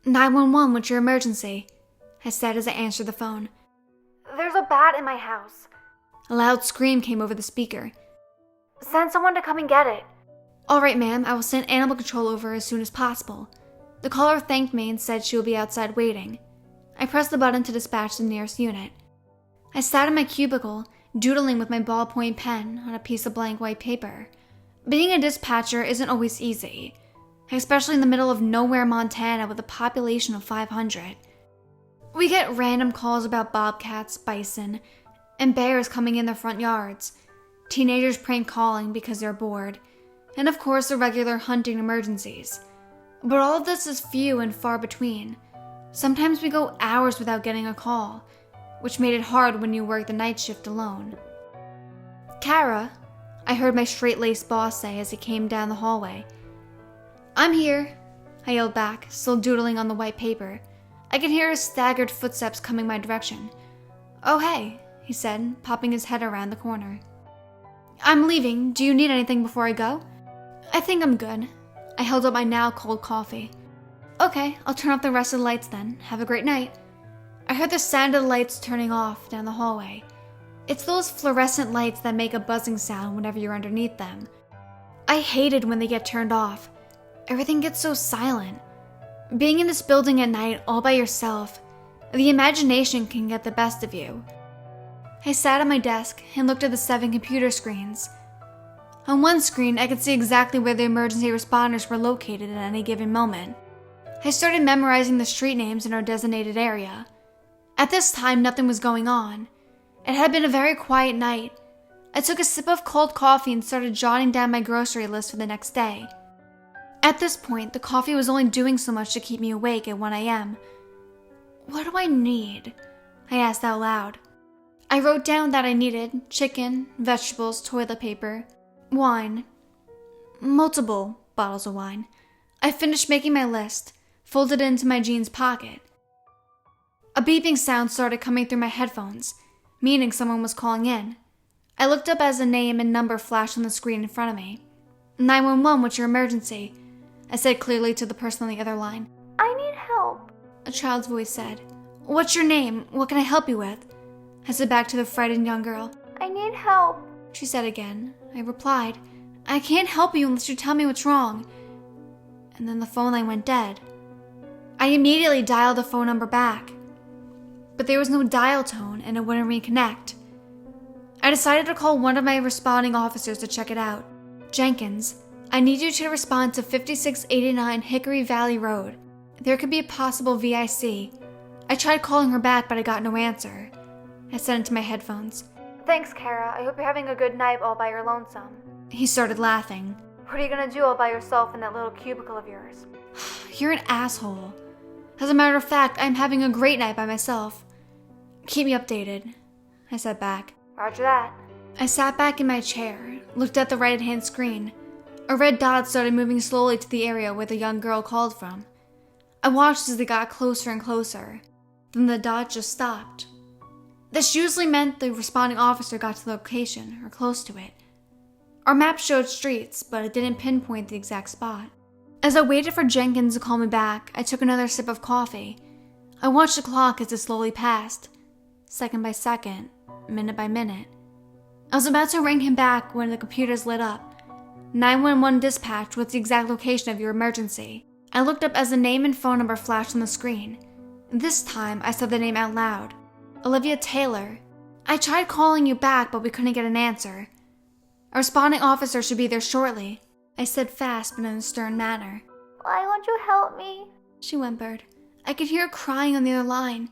911, what's your emergency? I said as I answered the phone. There's a bat in my house. A loud scream came over the speaker. Send someone to come and get it. All right, ma'am, I will send animal control over as soon as possible. The caller thanked me and said she will be outside waiting. I pressed the button to dispatch the nearest unit. I sat in my cubicle, doodling with my ballpoint pen on a piece of blank white paper. Being a dispatcher isn't always easy, especially in the middle of nowhere, Montana, with a population of 500. We get random calls about bobcats, bison, and bears coming in their front yards, teenagers prank calling because they're bored, and of course the regular hunting emergencies. But all of this is few and far between. Sometimes we go hours without getting a call, which made it hard when you work the night shift alone. Kara, I heard my straight-laced boss say as he came down the hallway. I'm here, I yelled back, still doodling on the white paper. I could hear his staggered footsteps coming my direction. Oh hey, he said, popping his head around the corner. I'm leaving. Do you need anything before I go? I think I'm good. I held up my now cold coffee. Okay, I'll turn off the rest of the lights then. Have a great night. I heard the sound of the lights turning off down the hallway. It's those fluorescent lights that make a buzzing sound whenever you're underneath them. I hated when they get turned off. Everything gets so silent. Being in this building at night all by yourself, the imagination can get the best of you. I sat at my desk and looked at the 7 computer screens. On one screen, I could see exactly where the emergency responders were located at any given moment. I started memorizing the street names in our designated area. At this time, nothing was going on. It had been a very quiet night. I took a sip of cold coffee and started jotting down my grocery list for the next day. At this point, the coffee was only doing so much to keep me awake at 1 a.m. What do I need? I asked out loud. I wrote down that I needed chicken, vegetables, toilet paper, wine. Multiple bottles of wine. I finished making my list, folded it into my jeans pocket. A beeping sound started coming through my headphones, meaning someone was calling in. I looked up as a name and number flashed on the screen in front of me. 911, what's your emergency? I said clearly to the person on the other line. I need help, a child's voice said. What's your name? What can I help you with? I said back to the frightened young girl. I need help, she said again. I replied, I can't help you unless you tell me what's wrong. And then the phone line went dead. I immediately dialed the phone number back, but there was no dial tone and it wouldn't reconnect. I decided to call one of my responding officers to check it out. Jenkins, I need you to respond to 5689 Hickory Valley Road. There could be a possible VIC. I tried calling her back, but I got no answer. I said into my headphones. Thanks, Kara. I hope you're having a good night all by your lonesome. He started laughing. What are you gonna do all by yourself in that little cubicle of yours? You're an asshole. As a matter of fact, I'm having a great night by myself. Keep me updated, I said back. Roger that. I sat back in my chair, looked at the right-hand screen. A red dot started moving slowly to the area where the young girl called from. I watched as they got closer and closer. Then the dot just stopped. This usually meant the responding officer got to the location, or close to it. Our map showed streets, but it didn't pinpoint the exact spot. As I waited for Jenkins to call me back, I took another sip of coffee. I watched the clock as it slowly passed, second by second, minute by minute. I was about to ring him back when the computers lit up. 911 dispatch, what's the exact location of your emergency? I looked up as the name and phone number flashed on the screen. This time, I said the name out loud. Olivia Taylor. I tried calling you back, but we couldn't get an answer. A responding officer should be there shortly, I said fast but in a stern manner. Why won't you help me? She whimpered. I could hear her crying on the other line.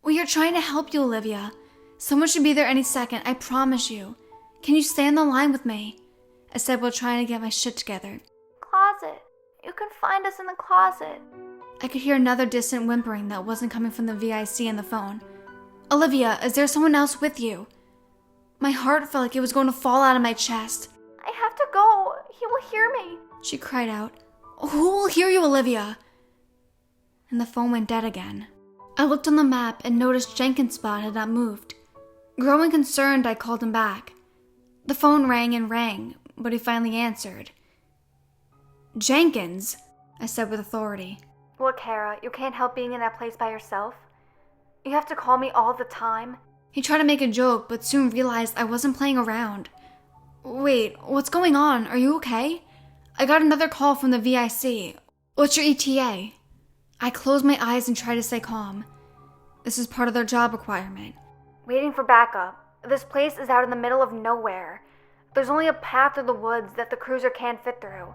We are trying to help you, Olivia. Someone should be there any second, I promise you. Can you stay on the line with me? I said while trying to get my shit together. Closet. You can find us in the closet. I could hear another distant whimpering that wasn't coming from the VIC in the phone. Olivia, is there someone else with you? My heart felt like it was going to fall out of my chest. I have to go. He will hear me, she cried out. Who will hear you, Olivia? And the phone went dead again. I looked on the map and noticed Jenkins' spot had not moved. Growing concerned, I called him back. The phone rang and rang, but he finally answered. Jenkins, I said with authority. Look, Kara, you can't help being in that place by yourself. You have to call me all the time. He tried to make a joke, but soon realized I wasn't playing around. Wait, what's going on? Are you okay? I got another call from the VIC. What's your ETA? I closed my eyes and tried to stay calm. This is part of their job requirement. Waiting for backup. This place is out in the middle of nowhere. There's only a path through the woods that the cruiser can't fit through.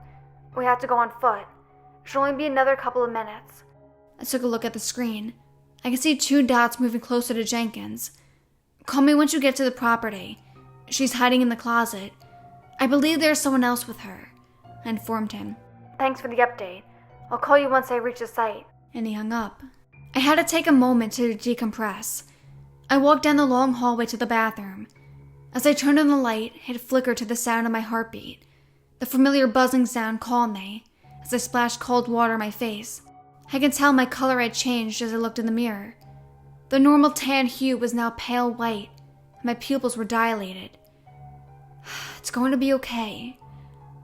We have to go on foot. Should only be another couple of minutes. I took a look at the screen. I could see 2 dots moving closer to Jenkins. Call me once you get to the property. She's hiding in the closet. I believe there's someone else with her. I informed him. Thanks for the update. I'll call you once I reach the site. And he hung up. I had to take a moment to decompress. I walked down the long hallway to the bathroom. As I turned on the light, it flickered to the sound of my heartbeat. The familiar buzzing sound calmed me as I splashed cold water on my face. I could tell my color had changed as I looked in the mirror. The normal tan hue was now pale white, and my pupils were dilated. It's going to be okay.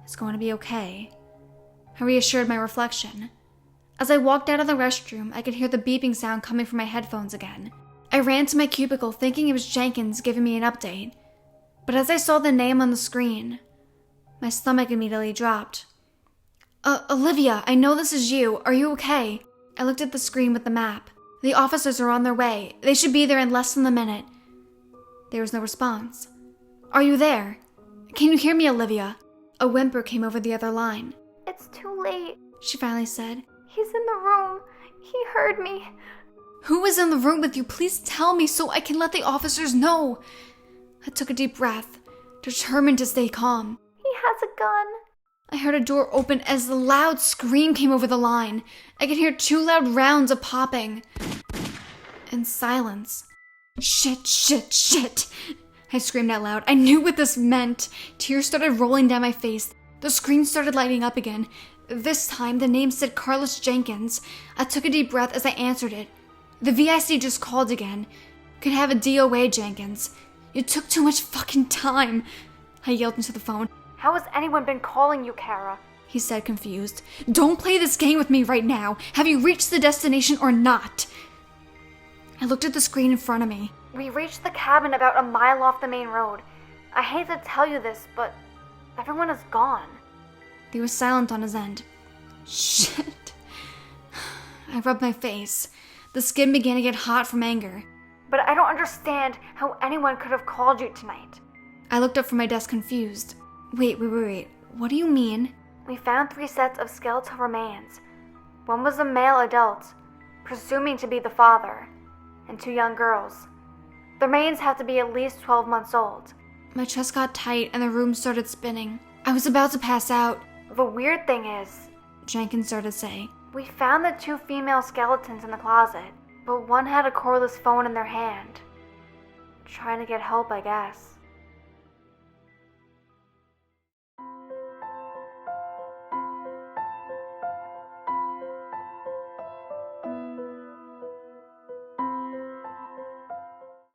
It's going to be okay. I reassured my reflection. As I walked out of the restroom, I could hear the beeping sound coming from my headphones again. I ran to my cubicle thinking it was Jenkins giving me an update. But as I saw the name on the screen, my stomach immediately dropped. Olivia, I know this is you. Are you okay? I looked at the screen with the map. The officers are on their way. They should be there in less than a minute. There was no response. Are you there? Can you hear me, Olivia? A whimper came over the other line. It's too late, she finally said. He's in the room. He heard me. Who is in the room with you? Please tell me so I can let the officers know. I took a deep breath, determined to stay calm. He has a gun. I heard a door open as a loud scream came over the line. I could hear 2 loud rounds of popping. And silence. Shit, shit, shit. I screamed out loud. I knew what this meant. Tears started rolling down my face. The screen started lighting up again. This time, the name said Carlos Jenkins. I took a deep breath as I answered it. The VIC just called again. Could have a DOA, Jenkins. You took too much fucking time. I yelled into the phone. How has anyone been calling you, Kara? He said, confused. Don't play this game with me right now. Have you reached the destination or not? I looked at the screen in front of me. We reached the cabin about a mile off the main road. I hate to tell you this, but everyone is gone. He was silent on his end. Shit. I rubbed my face. The skin began to get hot from anger. But I don't understand how anyone could have called you tonight. I looked up from my desk confused. Wait. What do you mean? We found 3 sets of skeletal remains. One was a male adult, presuming to be the father, and 2 young girls. The remains have to be at least 12 months old. My chest got tight and the room started spinning. I was about to pass out. The weird thing is, Jenkins started to say, we found the 2 female skeletons in the closet, but one had a cordless phone in their hand. Trying to get help, I guess.